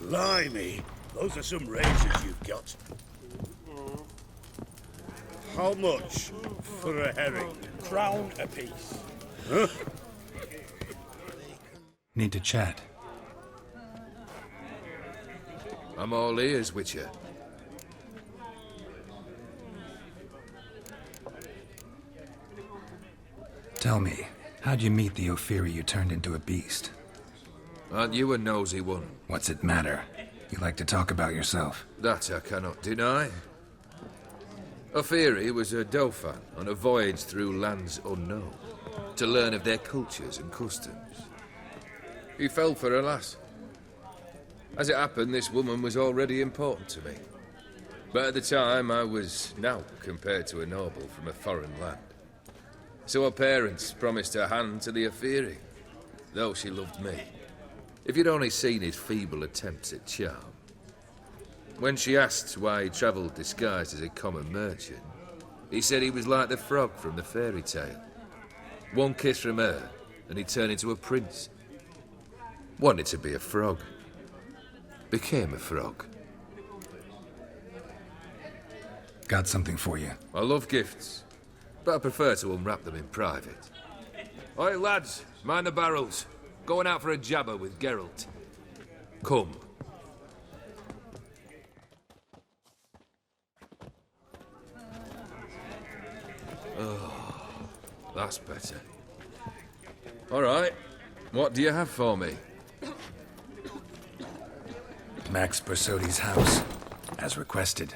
Blimey, those are some razors you've got. How much for a herring? Crown apiece. Huh? Need to chat. I'm all ears, Witcher. Tell me, how'd you meet the Ophiri you turned into a beast? Aren't you a nosy one? What's it matter? You like to talk about yourself. That I cannot deny. Ophiri was a dauphin on a voyage through lands unknown, to learn of their cultures and customs. He fell for a lass. As it happened, this woman was already important to me. But at the time, I was now compared to a noble from a foreign land. So her parents promised her hand to the Ophiri, though she loved me. If you'd only seen his feeble attempts at charm. When she asked why he travelled disguised as a common merchant, he said he was like the frog from the fairy tale. One kiss from her, and he turned into a prince. Wanted to be a frog. Became a frog. Got something for you. I love gifts, but I prefer to unwrap them in private. Oi, lads, mind the barrels. Going out for a jabber with Geralt. Come. Oh, that's better. All right, what do you have for me? Max Bersodi's house, as requested.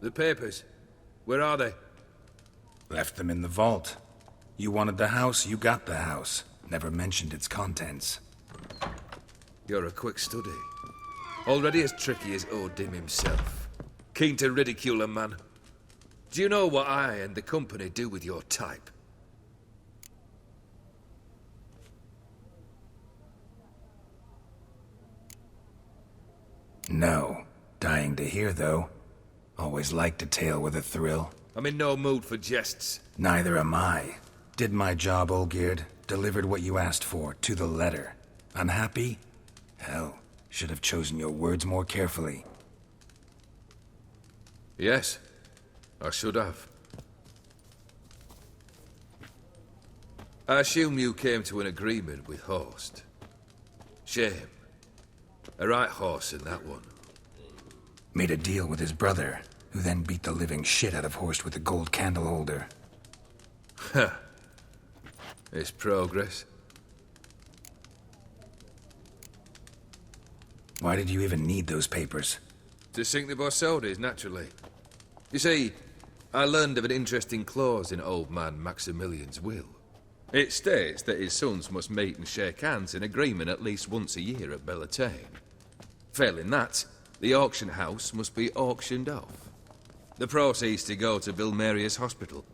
The papers. Where are they? Left them in the vault. You wanted the house, you got the house. Never mentioned its contents. You're a quick study. Already as tricky as Odin himself. Keen to ridicule a man. Do you know what I and the company do with your type? No. Dying to hear, though. Always liked a tale with a thrill. I'm in no mood for jests. Neither am I. Did my job, Olgierd. Delivered what you asked for, to the letter. Unhappy? Hell, should have chosen your words more carefully. Yes, I should have. I assume you came to an agreement with Horst. Shame. A right horse in that one. Made a deal with his brother, who then beat the living shit out of Horst with a gold candle holder. Ha! It's progress. Why did you even need those papers? To sink the Borsodis, naturally. You see, I learned of an interesting clause in old man Maximilian's will. It states that his sons must meet and shake hands in agreement at least once a year at Bellatane. Failing that, the auction house must be auctioned off. The proceeds to go to Vilmeria's hospital.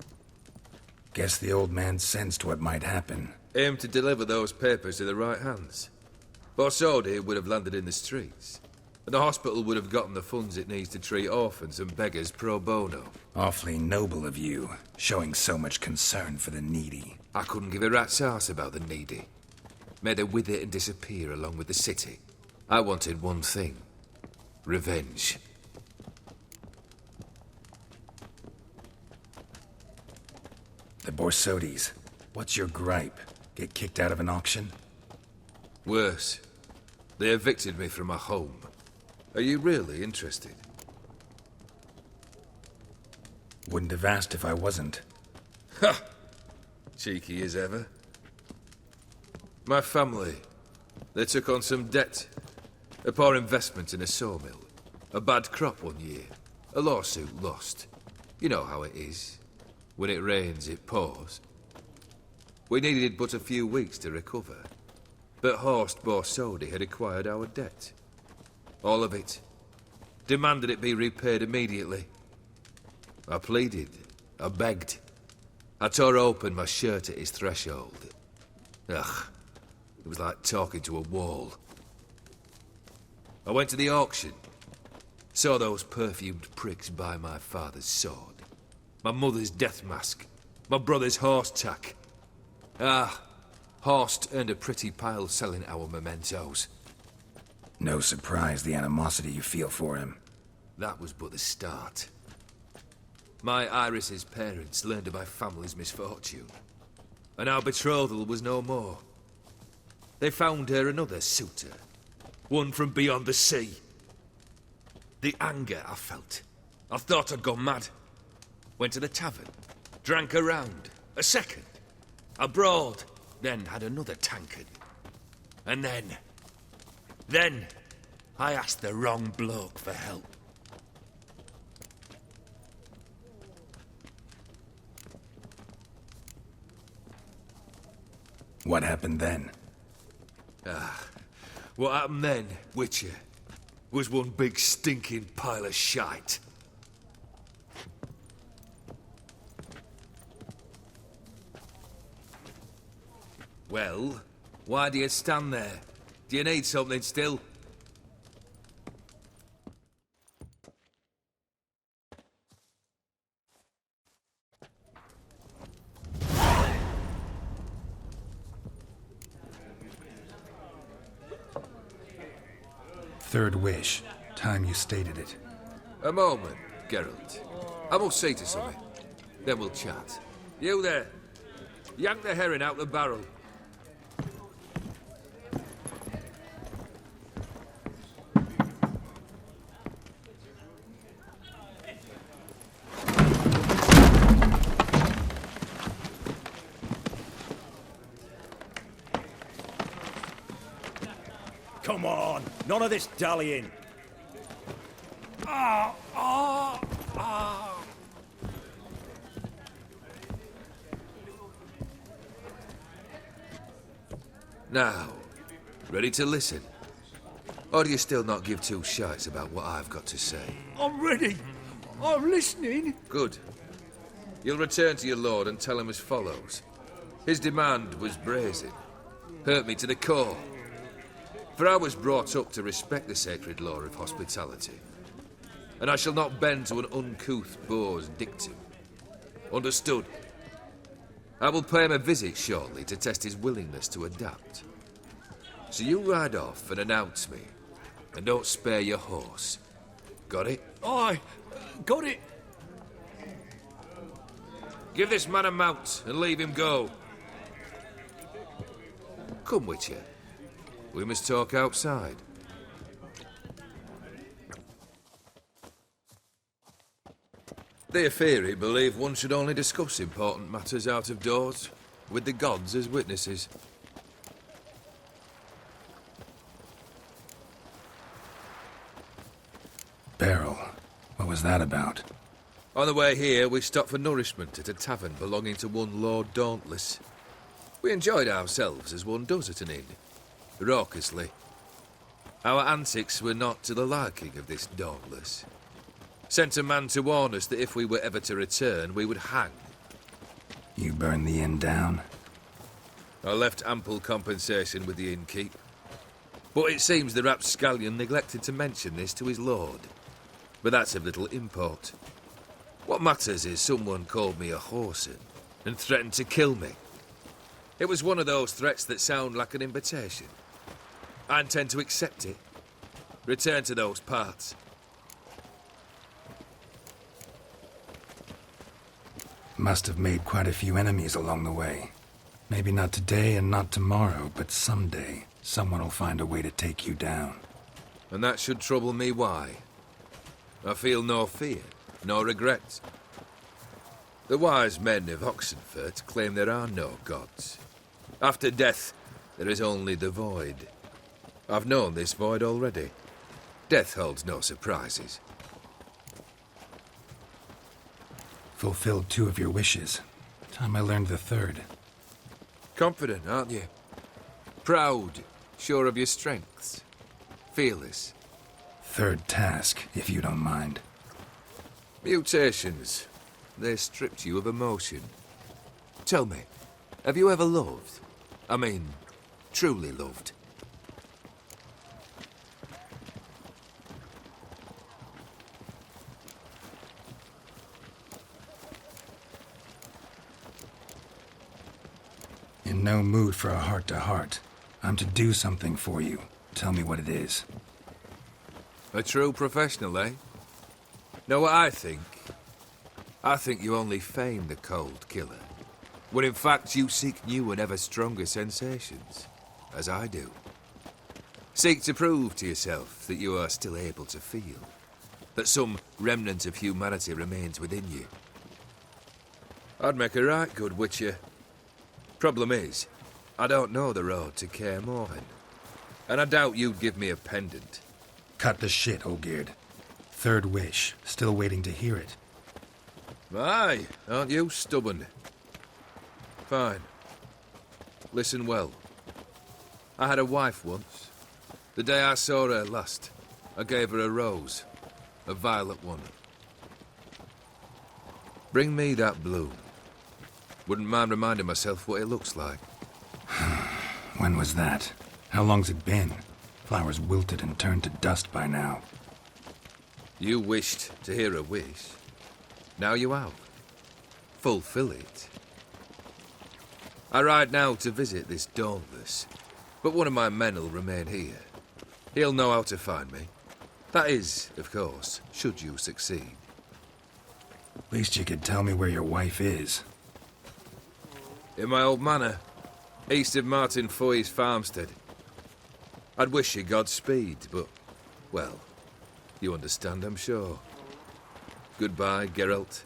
Guess the old man sensed what might happen. Aimed to deliver those papers to the right hands. Borsodi would have landed in the streets, and the hospital would have gotten the funds it needs to treat orphans and beggars pro bono. Awfully noble of you, showing so much concern for the needy. I couldn't give a rat's ass about the needy. Made her wither and disappear along with the city. I wanted one thing. Revenge. The Borsodis. What's your gripe? Get kicked out of an auction? Worse. They evicted me from my home. Are you really interested? Wouldn't have asked if I wasn't. Ha! Cheeky as ever. My family. They took on some debt. A poor investment in a sawmill. A bad crop one year. A lawsuit lost. You know how it is. When it rains, it pours. We needed but a few weeks to recover. But Horst Borsodi had acquired our debt. All of it. Demanded it be repaid immediately. I pleaded. I begged. I tore open my shirt at his threshold. Ugh. It was like talking to a wall. I went to the auction. Saw those perfumed pricks buy my father's sword, my mother's death mask, my brother's horse tack. Ah, Horst earned a pretty pile selling our mementos. No surprise the animosity you feel for him. That was but the start. My Iris's parents learned of my family's misfortune, and our betrothal was no more. They found her another suitor, one from beyond the sea. The anger I felt. I thought I'd gone mad. Went to the tavern, drank a round, a second, abroad, then had another tankard. And then, I asked the wrong bloke for help. What happened then? What happened then, Witcher, was one big stinking pile of shite. Well, why do you stand there? Do you need something still? Third wish. Time you stated it. A moment, Geralt. I must see to something. Then we'll chat. You there. Yank the herring out the barrel. Come on, none of this dallying. Now, ready to listen? Or do you still not give two shites about what I've got to say? I'm ready. I'm listening. Good. You'll return to your lord and tell him as follows. His demand was brazen. Hurt me to the core. For I was brought up to respect the sacred law of hospitality. And I shall not bend to an uncouth boor's dictum. Understood? I will pay him a visit shortly to test his willingness to adapt. So you ride off and announce me. And don't spare your horse. Got it? Aye, got it. Give this man a mount and leave him go. Come, Witcher. We must talk outside. The Aetheri believe one should only discuss important matters out of doors, with the gods as witnesses. Barrel. What was that about? On the way here, we stopped for nourishment at a tavern belonging to one Lord Dauntless. We enjoyed ourselves as one does at an inn, raucously. Our antics were not to the liking of this Dauntless. Sent a man to warn us that if we were ever to return, we would hang. You burned the inn down? I left ample compensation with the innkeep. But it seems the rapscallion neglected to mention this to his lord. But that's of little import. What matters is someone called me a whoreson and threatened to kill me. It was one of those threats that sound like an invitation. I intend to accept it. Return to those parts. Must have made quite a few enemies along the way. Maybe not today and not tomorrow, but someday, someone will find a way to take you down. And that should trouble me why? I feel no fear, no regrets. The wise men of Oxenfurt claim there are no gods. After death, there is only the void. I've known this void already. Death holds no surprises. Fulfilled 2 of your wishes. Time I learned the 3rd. Confident, aren't you? Proud, sure of your strengths. Fearless. 3rd task, if you don't mind. Mutations. They stripped you of emotion. Tell me, have you ever loved? I mean, truly loved. In no mood for a heart-to-heart. I'm to do something for you. Tell me what it is. A true professional, eh? Know what I think? I think you only feign the cold killer, when in fact you seek new and ever stronger sensations, as I do. Seek to prove to yourself that you are still able to feel, that some remnant of humanity remains within you. I'd make a right good witcher. Problem is, I don't know the road to Kaer Morhen, and I doubt you'd give me a pendant. Cut the shit, Olgierd. Third wish. Still waiting to hear it. Aye, aren't you stubborn? Fine. Listen well. I had a wife once. The day I saw her last, I gave her a rose. A violet one. Bring me that bloom. Wouldn't mind reminding myself what it looks like. When was that? How long's it been? Flowers wilted and turned to dust by now. You wished to hear a wish. Now you have. Fulfill it. I ride now to visit this Dauntless, but one of my men will remain here. He'll know how to find me. That is, of course, should you succeed. Least you could tell me where your wife is. In my old manor, east of Martin Foy's farmstead. I'd wish you Godspeed, but, well, you understand, I'm sure. Goodbye, Geralt.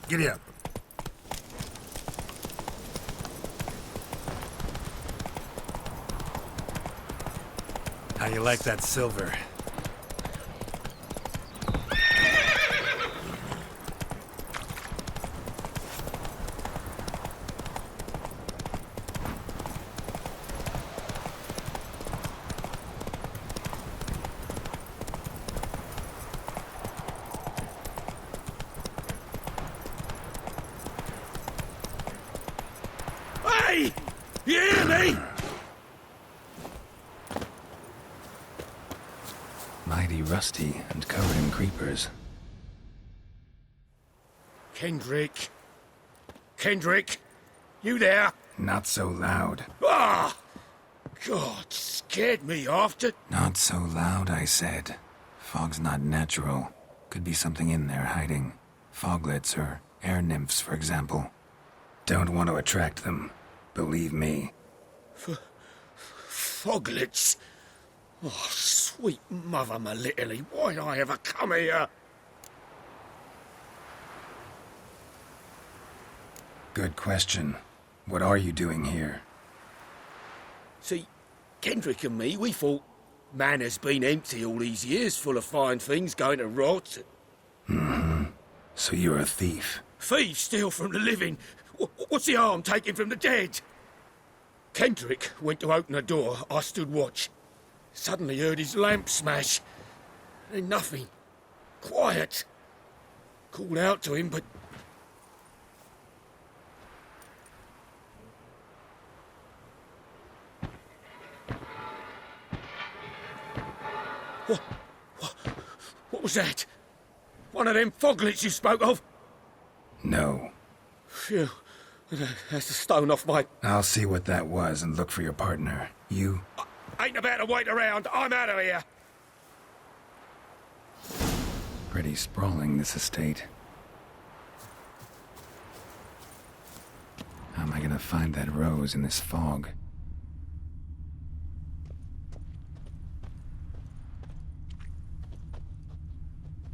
Giddy up. How you like that silver? Hey! You hear me? Mighty rusty and covered in creepers. Kendrick. Kendrick? You there? Not so loud. Ah! God, scared me after. Not so loud, I said. Fog's not natural. Could be something in there hiding. Foglets or air nymphs, for example. Don't want to attract them. Believe me. Foglets? Oh, sweet mother Melitterly, why'd I ever come here? Good question. What are you doing here? See, Kendrick and me, we thought Manor's been empty all these years, full of fine things going to rot. So you're a thief. Thieves steal from the living. What's the harm taken from the dead? Kendrick went to open the door. I stood watch. Suddenly heard his lamp smash. Then nothing. Quiet. Called out to him, but... What was that? One of them foglets you spoke of? No. Phew. That's a stone off my... I'll see what that was and look for your partner. You? Ain't about to wait around. I'm out of here. Pretty sprawling, this estate. How am I gonna find that rose in this fog?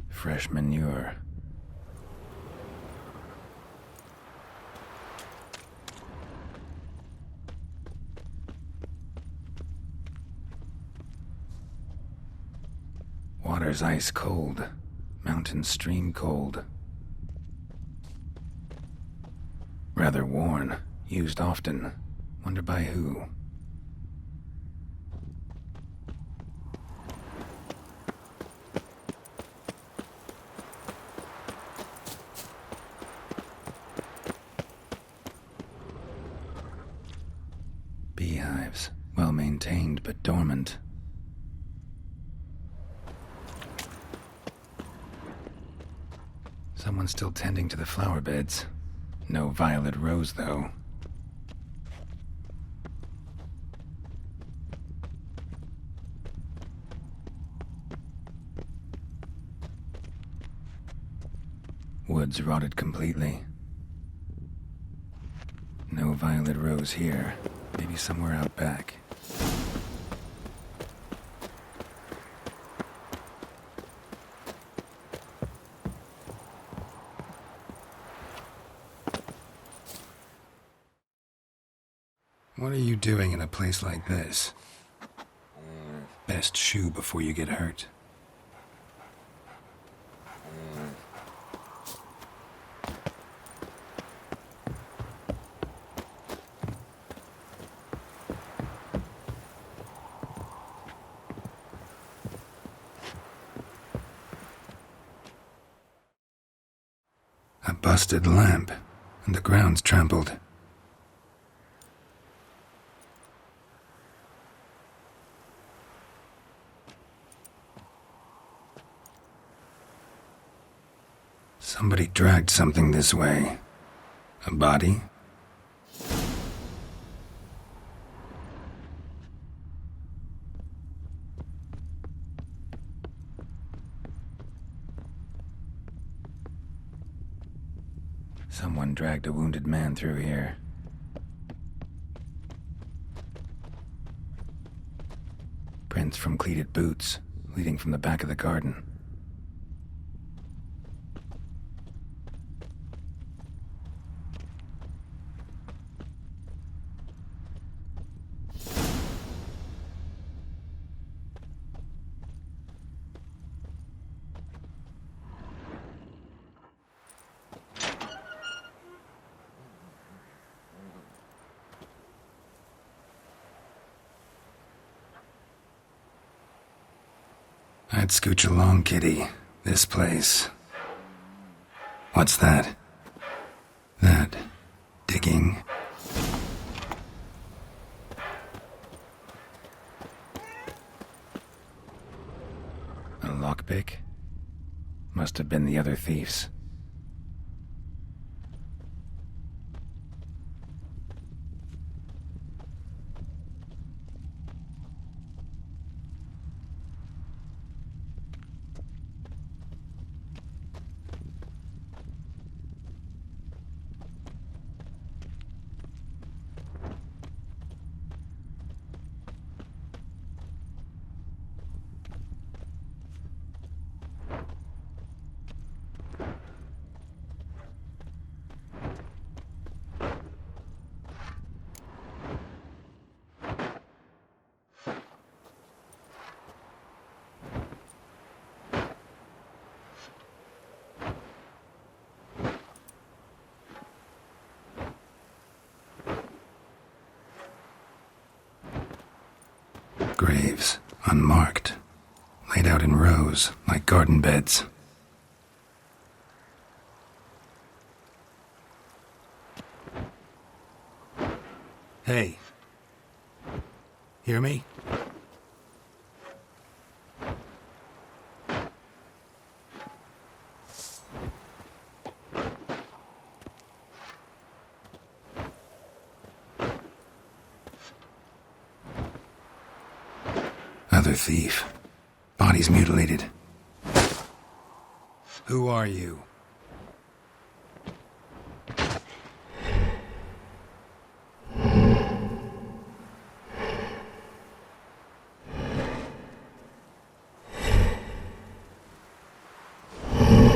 Fresh manure. Water's ice cold. Mountain stream cold. Rather worn. Used often. Wonder by who? Beehives. Well maintained but dormant. Someone's still tending to the flower beds. No violet rose, though. Woods rotted completely. No violet rose here. Maybe somewhere out back. What are you doing in a place like this? Best shoe before you get hurt. A busted lamp, and the ground's trampled. Somebody dragged something this way. A body? Someone dragged a wounded man through here. Prints from cleated boots, leading from the back of the garden. I'd scooch along, kitty. This place. What's that? That. Digging. A lockpick? Must have been the other thieves. Graves, unmarked, laid out in rows like garden beds. Hey. Hear me? Another thief. Body's mutilated. Who are you?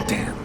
Damn.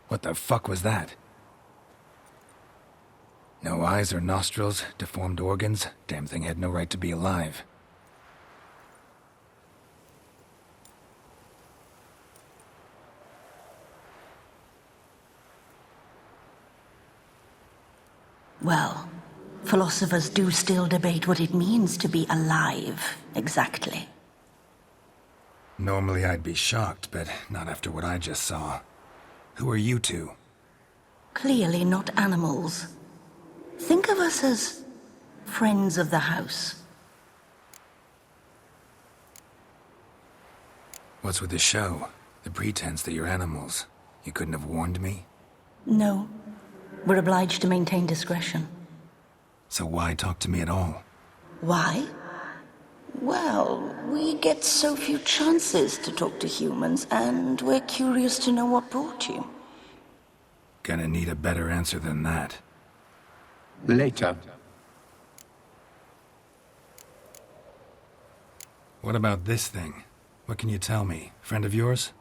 What the fuck was that? No eyes or nostrils, deformed organs. Damn thing had no right to be alive. Well, philosophers do still debate what it means to be alive, exactly. Normally I'd be shocked, but not after what I just saw. Who are you two? Clearly not animals. Think of us as friends of the house. What's with the show? The pretense that you're animals. You couldn't have warned me? No. We're obliged to maintain discretion. So why talk to me at all? Why? Well, we get so few chances to talk to humans, and we're curious to know what brought you. Gonna need a better answer than that. Later. What about this thing? What can you tell me? Friend of yours?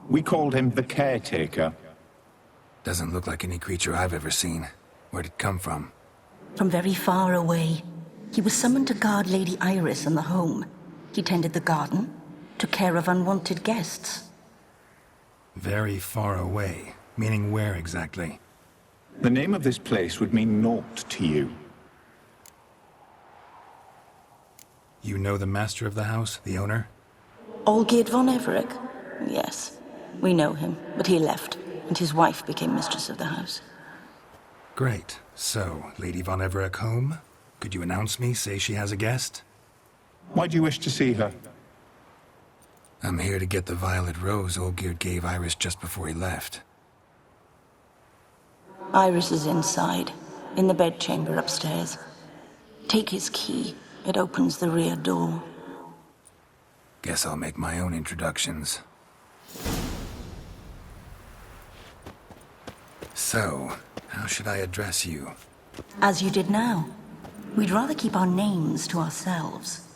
We called him the Caretaker. Doesn't look like any creature I've ever seen. Where'd it come from? From very far away. He was summoned to guard Lady Iris and the home. He tended the garden, took care of unwanted guests. Very far away. Meaning where exactly? The name of this place would mean naught to you. You know the master of the house, the owner? Olgierd von Everec? Yes. We know him, but he left, and his wife became mistress of the house. Great. So, Lady von Everec home? Could you announce me, say she has a guest? Why do you wish to see her? I'm here to get the violet rose Olgierd gave Iris just before he left. Iris is inside, in the bedchamber upstairs. Take his key. It opens the rear door. Guess I'll make my own introductions. So, how should I address you? As you did now. We'd rather keep our names to ourselves.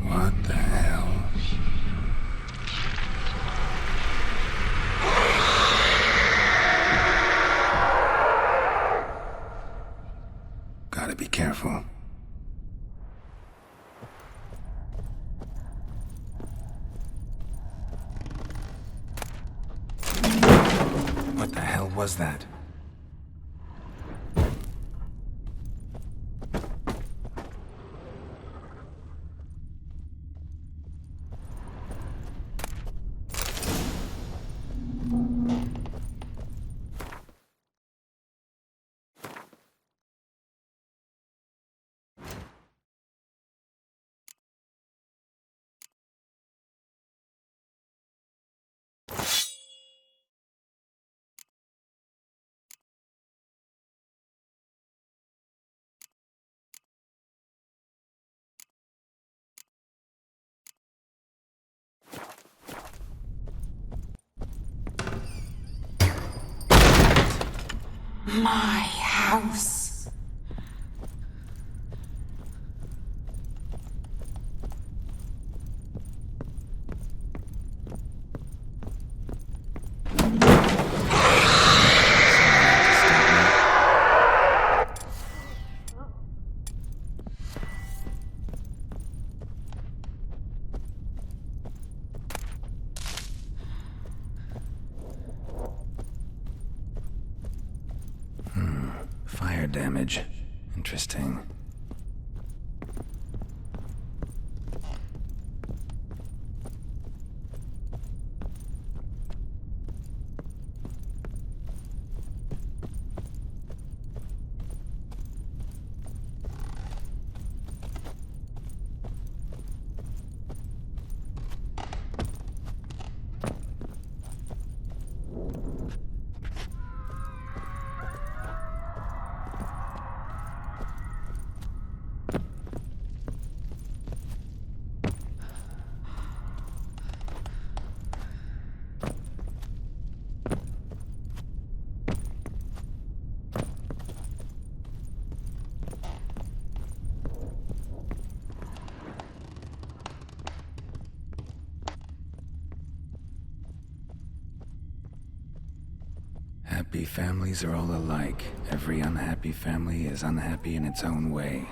What the hell? Gotta be careful. What the hell was that? My house. Fire damage. Interesting. Happy families are all alike. Every unhappy family is unhappy in its own way.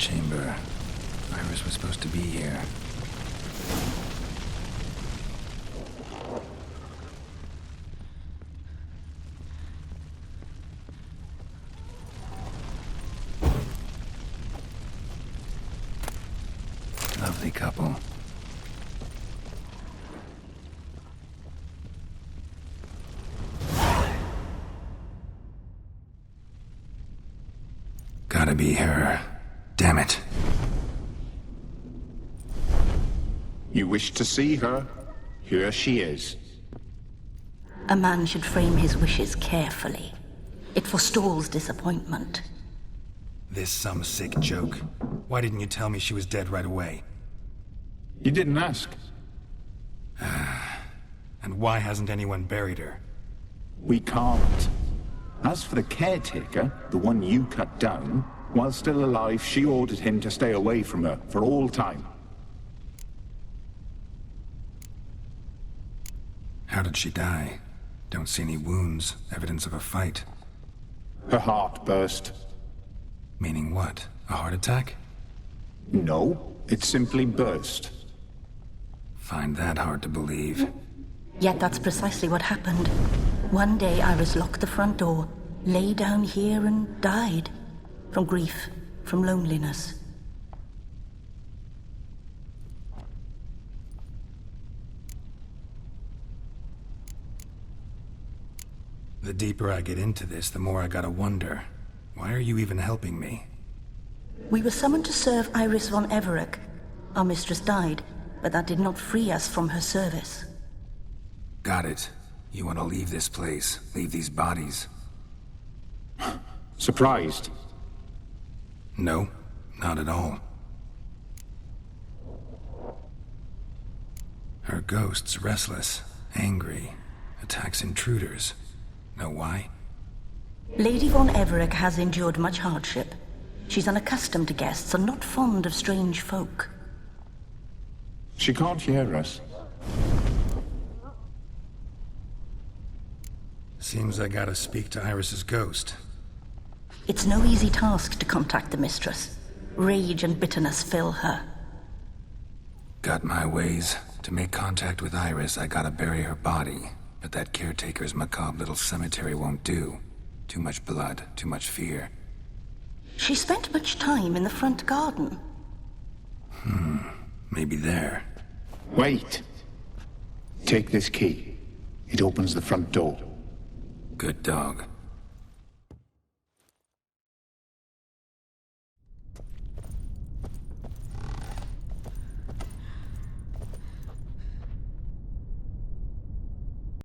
chamber. Iris was supposed to be here. Lovely couple. Gotta be her. Damn it. You wish to see her? Here she is. A man should frame his wishes carefully. It forestalls disappointment. This some sick joke. Why didn't you tell me she was dead right away? You didn't ask. And why hasn't anyone buried her? We can't. As for the caretaker, the one you cut down, while still alive, she ordered him to stay away from her for all time. How did she die? Don't see any wounds, evidence of a fight. Her heart burst. Meaning what? A heart attack? No, it simply burst. Find that hard to believe. Yet that's precisely what happened. One day Iris locked the front door, lay down here and died. From grief, from loneliness. The deeper I get into this, the more I gotta wonder. Why are you even helping me? We were summoned to serve Iris von Everec. Our mistress died, but that did not free us from her service. Got it. You want to leave this place, leave these bodies. Surprised? No, not at all. Her ghost's restless, angry, attacks intruders. Know why? Lady von Everec has endured much hardship. She's unaccustomed to guests and not fond of strange folk. She can't hear us. Seems I gotta speak to Iris's ghost. It's no easy task to contact the mistress. Rage and bitterness fill her. Got my ways. To make contact with Iris, I gotta bury her body. But that caretaker's macabre little cemetery won't do. Too much blood, too much fear. She spent much time in the front garden. Maybe there. Wait. Take this key. It opens the front door. Good dog.